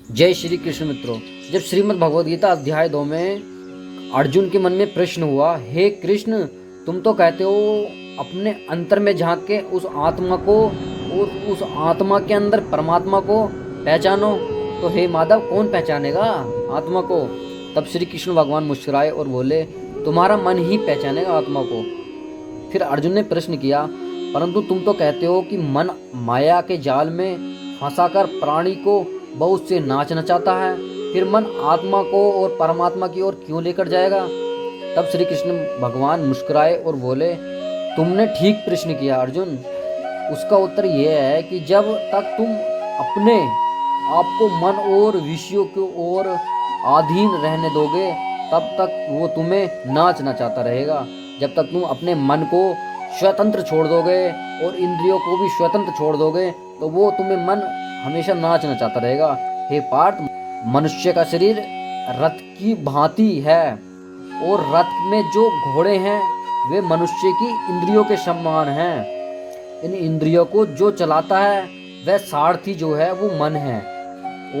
जय श्री कृष्ण मित्रों। जब श्रीमद् भगवद गीता अध्याय 2 में अर्जुन के मन में प्रश्न हुआ, हे कृष्ण, तुम तो कहते हो अपने अंतर में झांक के उस आत्मा को और उस आत्मा के अंदर परमात्मा को पहचानो, तो हे माधव कौन पहचानेगा आत्मा को। तब श्री कृष्ण भगवान मुस्कुराए और बोले, तुम्हारा मन ही पहचानेगा आत्मा को। फिर अर्जुन ने प्रश्न किया, परंतु तुम तो कहते हो कि मन माया के जाल में फंसाकर प्राणी को बहुत से नाच नचाता है, फिर मन आत्मा को और परमात्मा की ओर क्यों लेकर जाएगा। तब श्री कृष्ण भगवान मुस्कुराए और बोले, तुमने ठीक प्रश्न किया अर्जुन। उसका उत्तर यह है कि जब तक तुम अपने आप को मन और विषयों की ओर अधीन रहने दोगे, तब तक वो तुम्हें नाच नचाता रहेगा। जब तक तुम अपने मन को स्वतंत्र छोड़ दोगे और इंद्रियों को भी स्वतंत्र छोड़ दोगे, तो वो तुम्हें मन हमेशा नाच नचाता रहेगा। हे पार्थ, मनुष्य का शरीर रथ की भांति है और रथ में जो घोड़े हैं वे मनुष्य की इंद्रियों के समान हैं। इन इंद्रियों को जो चलाता है वह सारथी जो है वो मन है,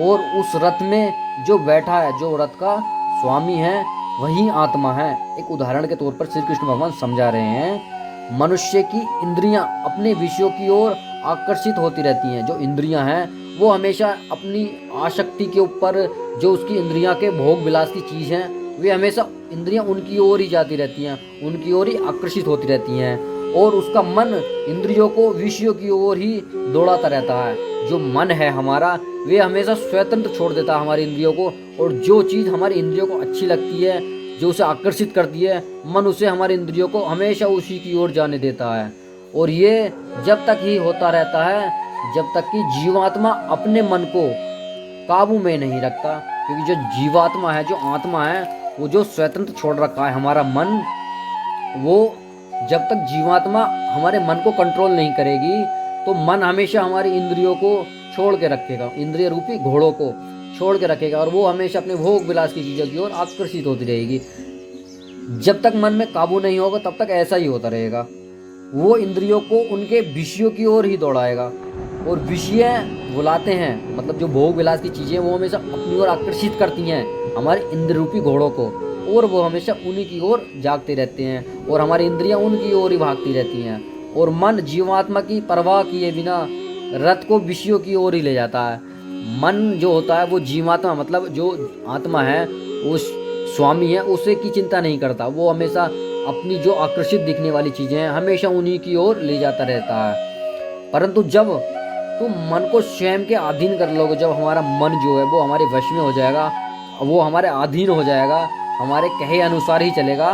और उस रथ में जो बैठा है, जो रथ का स्वामी है, वही आत्मा है। एक उदाहरण के तौर पर श्री कृष्ण भगवान समझा रहे हैं, मनुष्य की इंद्रियां अपने विषयों की ओर आकर्षित होती रहती हैं। जो इंद्रियां हैं वो हमेशा अपनी आसक्ति के ऊपर, जो उसकी इंद्रियां के भोग विलास की चीज़ हैं, वे हमेशा इंद्रियां उनकी ओर ही जाती रहती हैं, उनकी ओर ही आकर्षित होती रहती हैं, और उसका मन इंद्रियों को विषयों की ओर ही दौड़ाता रहता है। जो मन है हमारा, वे हमेशा स्वतंत्र छोड़ देता है हमारी इंद्रियों को, और जो चीज़ हमारी इंद्रियों को अच्छी लगती है, जो उसे आकर्षित करती है, मन उसे हमारी इंद्रियों को हमेशा उसी की ओर जाने देता है। और ये जब तक ही होता रहता है जब तक कि जीवात्मा अपने मन को काबू में नहीं रखता। क्योंकि जो जीवात्मा है, जो आत्मा है, वो जो स्वतंत्र छोड़ रखा है हमारा मन, वो जब तक जीवात्मा हमारे मन को कंट्रोल नहीं करेगी, तो मन हमेशा हमारी इंद्रियों को छोड़ के रखेगा, इंद्रिय रूपी घोड़ों को छोड़ के रखेगा, और वो हमेशा अपने भोग विलास की चीज़ों की ओर आकर्षित होती रहेगी। जब तक मन में काबू नहीं होगा तब तक ऐसा ही होता रहेगा। वो इंद्रियों को उनके विषयों की ओर ही दौड़ाएगा, और विषय बुलाते हैं, मतलब जो भोग विलास की चीज़ें, वो हमेशा अपनी ओर आकर्षित करती हैं हमारे इंद्र रूपी घोड़ों को, और वो हमेशा उन्हीं की ओर जागते रहते हैं, और हमारी इंद्रियां उनकी ओर ही भागती रहती हैं। और मन जीवात्मा की परवाह किए बिना रथ को विषयों की ओर ही ले जाता है। मन जो होता है वो जीवात्मा, मतलब जो आत्मा है, वो स्वामी है, उसे की चिंता नहीं करता। वो हमेशा अपनी जो आकर्षित दिखने वाली चीज़ें हैं हमेशा उन्हीं की ओर ले जाता रहता है। परंतु जब तुम मन को स्वयं के अधीन कर लोगे, जब हमारा मन जो है वो हमारे वश में हो जाएगा, वो हमारे अधीन हो जाएगा, हमारे कहे अनुसार ही चलेगा,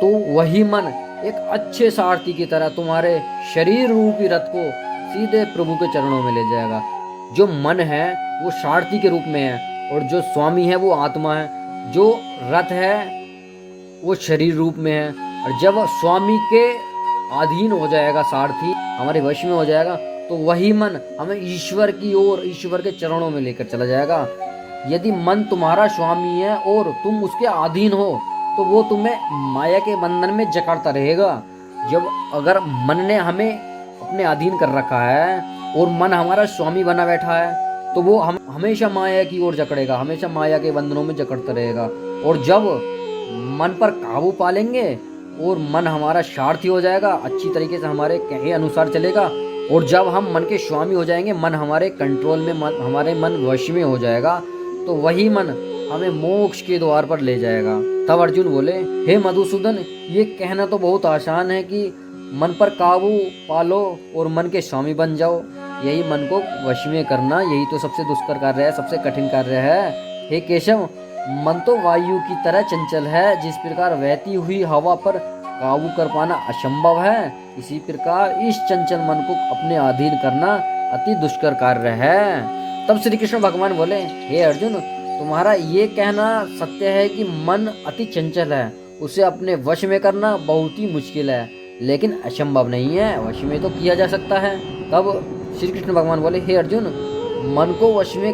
तो वही मन एक अच्छे सारथी की तरह तुम्हारे शरीर रूपी रथ को सीधे प्रभु के चरणों में ले जाएगा। जो मन है वो सारथी के रूप में है, और जो स्वामी है वो आत्मा है। जो रथ है वो शरीर रूप में है, और जब स्वामी के अधीन हो जाएगा, सारथी हमारे वश में हो जाएगा, तो वही मन हमें ईश्वर की ओर, ईश्वर के चरणों में लेकर चला जाएगा। यदि मन तुम्हारा स्वामी है और तुम उसके अधीन हो, तो वो तुम्हें माया के बंधन में जकड़ता रहेगा। जब अगर मन ने हमें अपने अधीन कर रखा है और मन हमारा स्वामी बना बैठा है, तो वो हम हमेशा माया की ओर जकड़ेगा, हमेशा माया के बंधनों में जकड़ता रहेगा। और जब मन पर काबू पा लेंगे और मन हमारा सारथी हो जाएगा, अच्छी तरीके से हमारे कहे अनुसार चलेगा, और जब हम मन के स्वामी हो जाएंगे, मन हमारे कंट्रोल में, हमारे मन वश में हो जाएगा, तो वही मन हमें मोक्ष के द्वार पर ले जाएगा। तब अर्जुन बोले, हे मधुसूदन, ये कहना तो बहुत आसान है कि मन पर काबू पालो और मन के स्वामी बन जाओ। यही मन को वश में करना, यही तो सबसे दुष्कर कार्य है, सबसे कठिन कार्य है। हे केशव, मन तो वायु की तरह चंचल है। जिस प्रकार बहती हुई हवा पर काबू कर पाना असंभव है, इसी प्रकार इस चंचल मन को अपने अधीन करना अति दुष्कर कार्य है। तब श्री कृष्ण भगवान बोले, हे अर्जुन, तुम्हारा ये कहना सत्य है कि मन अति चंचल है, उसे अपने वश में करना बहुत ही मुश्किल है, लेकिन असंभव नहीं है, वश में तो किया जा सकता है। तब श्री कृष्ण भगवान बोले, हे अर्जुन, मन को वश में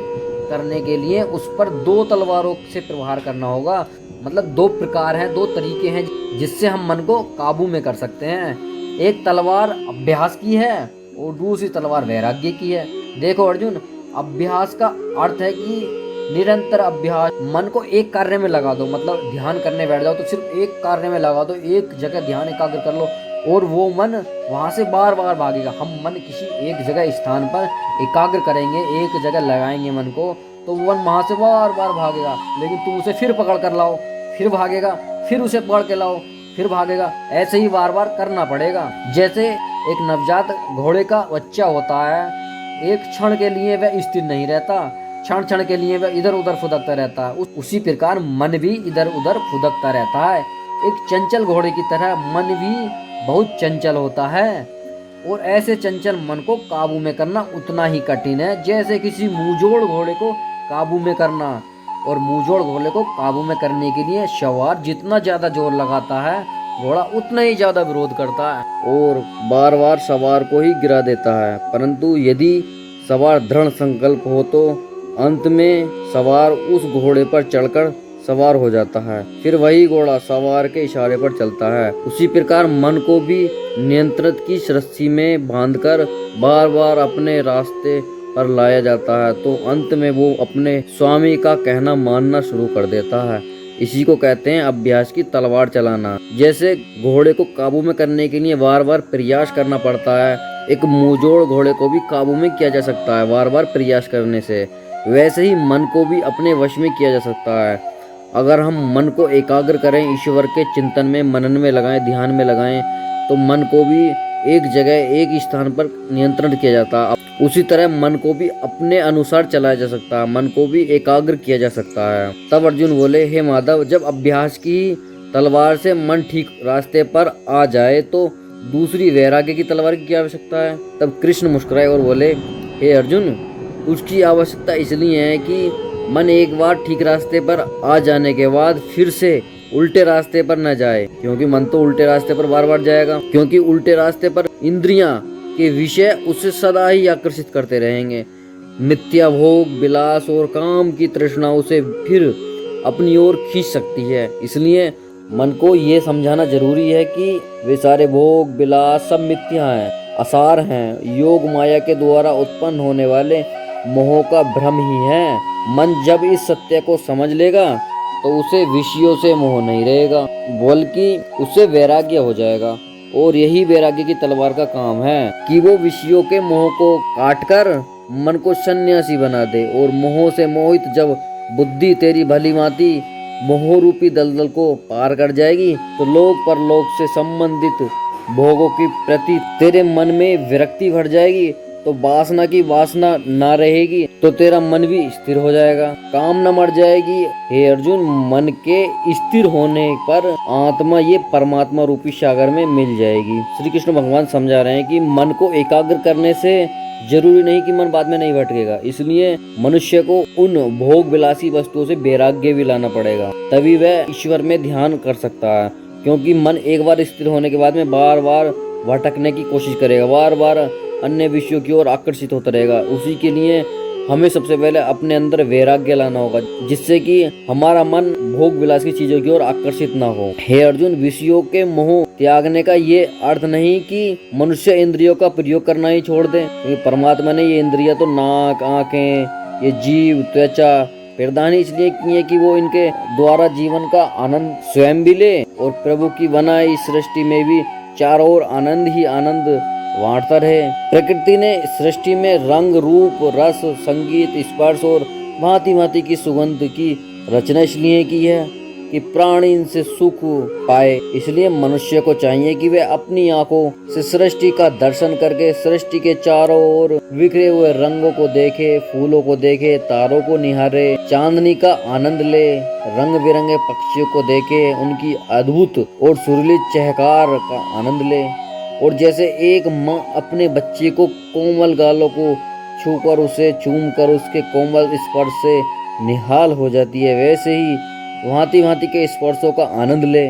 करने के लिए उस पर 2 तलवारों से प्रहार करना होगा। मतलब 2 प्रकार हैं, 2 तरीके हैं जिससे हम मन को काबू में कर सकते हैं। एक तलवार अभ्यास की है और दूसरी तलवार वैराग्य की है। देखो अर्जुन, अभ्यास का अर्थ है कि निरंतर अभ्यास, मन को एक कार्य में लगा दो, मतलब ध्यान करने बैठ जाओ तो सिर्फ एक कार्य में लगा दो, एक जगह ध्यान एकाग्र कर लो और वो मन वहाँ से बार बार भागेगा। हम मन किसी एक जगह स्थान पर एकाग्र करेंगे, एक जगह लगाएंगे मन को, तो वो मन वहाँ से बार बार भागेगा। लेकिन तुम उसे फिर पकड़ कर लाओ, फिर भागेगा, फिर उसे पकड़ के लाओ, फिर भागेगा। ऐसे ही बार बार करना पड़ेगा। जैसे एक नवजात घोड़े का बच्चा होता है, एक क्षण के लिए वह स्थिर नहीं रहता, क्षण क्षण के लिए वह इधर उधर फुदकता रहता है। उसी प्रकार मन भी इधर उधर फुदकता रहता है। एक चंचल घोड़े की तरह मन भी बहुत चंचल होता है और ऐसे चंचल मन को काबू में करना उतना ही कठिन है जैसे किसी मुंहजोड़ घोड़े को काबू में करना। और मुंहजोड़ घोड़े को काबू में करने के लिए सवार जितना ज्यादा जोर लगाता है, घोड़ा उतना ही ज्यादा विरोध करता है और बार बार सवार को ही गिरा देता है। परंतु यदि सवार दृढ़ संकल्प हो तो अंत में सवार उस घोड़े पर चढ़कर सवार हो जाता है, फिर वही घोड़ा सवार के इशारे पर चलता है। उसी प्रकार मन को भी नियंत्रित की रस्सी में बांधकर बार बार अपने रास्ते पर लाया जाता है, तो अंत में वो अपने स्वामी का कहना मानना शुरू कर देता है। इसी को कहते हैं अभ्यास की तलवार चलाना। जैसे घोड़े को काबू में करने के लिए बार बार प्रयास करना पड़ता है, एक मुंहजोड़ घोड़े को भी काबू में किया जा सकता है बार बार प्रयास करने से, वैसे ही मन को भी अपने वश में किया जा सकता है। अगर हम मन को एकाग्र करें, ईश्वर के चिंतन में, मनन में लगाएं, ध्यान में लगाएं, तो मन को भी एक जगह एक स्थान पर नियंत्रण किया जाता है। उसी तरह मन को भी अपने अनुसार चलाया जा सकता है, मन को भी एकाग्र किया जा सकता है। तब अर्जुन बोले, हे माधव, जब अभ्यास की तलवार से मन ठीक रास्ते पर आ जाए तो दूसरी वैराग्य की तलवार की क्या आवश्यकता है। तब कृष्ण मुस्कुराए और बोले, हे अर्जुन, उसकी आवश्यकता इसलिए है कि मन एक बार ठीक रास्ते पर आ जाने के बाद फिर से उल्टे रास्ते पर न जाए, क्योंकि मन तो उल्टे रास्ते पर बार बार जाएगा, क्योंकि उल्टे रास्ते पर इंद्रियां के विषय उसे सदा ही आकर्षित करते रहेंगे। मिथ्या भोग, विलास और काम की तृष्णा उसे फिर अपनी ओर खींच सकती है। इसलिए मन को ये समझाना जरूरी है कि वे सारे भोग विलास सब मिथ्या हैं, असार हैं, योग माया के द्वारा उत्पन्न होने वाले मोह का भ्रम ही है। मन जब इस सत्य को समझ लेगा तो उसे विषयों से मोह नहीं रहेगा, बल्कि उसे वैराग्य हो जाएगा। और यही वैराग्य की तलवार का काम है कि वो विषयों के मोह को काटकर मन को सन्यासी बना दे। और मोह से मोहित जब बुद्धि तेरी भली माती मोह रूपी दलदल को पार कर जाएगी, तो लोक परलोक से संबंधित भोगों के प्रति तेरे मन में विरक्ति भर जाएगी, तो वासना की वासना ना रहेगी, तो तेरा मन भी स्थिर हो जाएगा, काम न मर जाएगी। हे अर्जुन, मन के स्थिर होने पर आत्मा ये परमात्मा रूपी सागर में मिल जाएगी। श्री कृष्ण भगवान समझा रहे हैं कि मन को एकाग्र करने से जरूरी नहीं कि मन बाद में नहीं भटकेगा, इसलिए मनुष्य को उन भोग विलासी वस्तुओं से वैराग्य भी लाना पड़ेगा, तभी वह ईश्वर में ध्यान कर सकता है। क्योंकि मन एक बार स्थिर होने के बाद में बार बार भटकने की कोशिश करेगा, बार बार अन्य विषयों की ओर आकर्षित होता रहेगा। उसी के लिए हमें सबसे पहले अपने अंदर वैराग्य लाना होगा, जिससे कि हमारा मन भोग विलास की चीजों की ओर आकर्षित ना हो। हे अर्जुन, विषयों के मोह त्यागने का ये अर्थ नहीं कि मनुष्य इंद्रियों का प्रयोग करना ही छोड़ दे, क्योंकि परमात्मा ने ये इंद्रियां तो नाक, आंखें, ये जीव, त्वचा प्रदान इसलिए की है कि वो इनके द्वारा जीवन का आनंद स्वयं भी ले और प्रभु की बनाई सृष्टि में भी चारों ओर आनंद ही आनंद बांटता रहे। प्रकृति ने सृष्टि में रंग, रूप, रस, संगीत, स्पर्श और भांति भांति की सुगंध की रचना इसलिए की है कि प्राणी इनसे सुख पाए। इसलिए मनुष्य को चाहिए कि वह अपनी आंखों से सृष्टि का दर्शन करके सृष्टि के चारों ओर बिखरे हुए रंगों को देखे, फूलों को देखे, तारों को निहारे, चांदनी का आनंद ले, रंग बिरंगे पक्षियों को देखे, उनकी अद्भुत और सुरीली चहकार का आनंद ले। और जैसे एक माँ अपने बच्चे को कोमल गालों को छूकर उसे चूमकर उसके कोमल स्पर्श से निहाल हो जाती है, वैसे ही भांति भांति के स्पर्शों का आनंद ले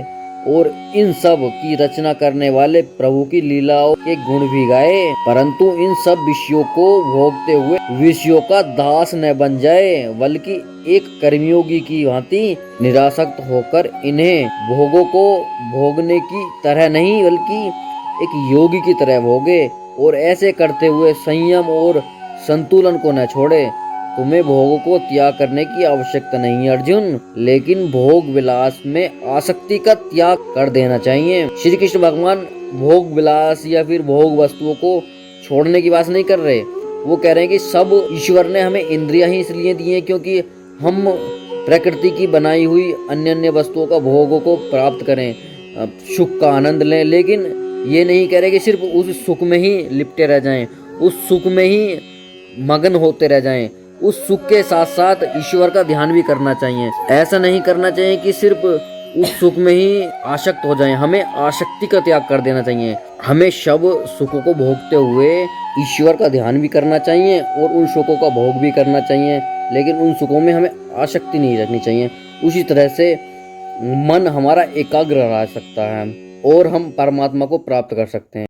और इन सब की रचना करने वाले प्रभु की लीलाओं के गुण भी गाए। परंतु इन सब विषयों को भोगते हुए विषयों का दास न बन जाए, बल्कि एक कर्मयोगी की भांति निरासक्त होकर इन्हें भोगों को भोगने की तरह नहीं बल्कि एक योगी की तरह भोगे। और ऐसे करते हुए संयम और संतुलन को न छोड़े, तुम्हें भोग को त्याग करने की आवश्यकता नहीं है अर्जुन, लेकिन भोग विलास में आसक्ति का त्याग कर देना चाहिए। श्री कृष्ण भगवान भोग विलास या फिर भोग वस्तुओं को छोड़ने की बात नहीं कर रहे। वो कह रहे हैं कि सब ईश्वर ने हमें इंद्रियां ही इसलिए दी हैं क्योंकि हम प्रकृति की बनाई हुई अन्य अन्य वस्तुओं का भोगों को प्राप्त करें, सुख का आनंद लें। लेकिन ये नहीं कह रहे कि सिर्फ उस सुख में ही लिपटे रह जाएं, उस सुख में ही मगन होते रह जाएं। उस सुख के साथ साथ ईश्वर का ध्यान भी करना चाहिए। ऐसा नहीं करना चाहिए कि सिर्फ उस सुख में ही आसक्त हो जाएं। हमें आसक्ति का त्याग कर देना चाहिए। हमें सब सुखों को भोगते हुए ईश्वर का ध्यान भी करना चाहिए और उन सुखों का भोग भी करना चाहिए, लेकिन उन सुखों में हमें आसक्ति नहीं रखनी चाहिए। उसी तरह से मन हमारा एकाग्र रह सकता है और हम परमात्मा को प्राप्त कर सकते हैं।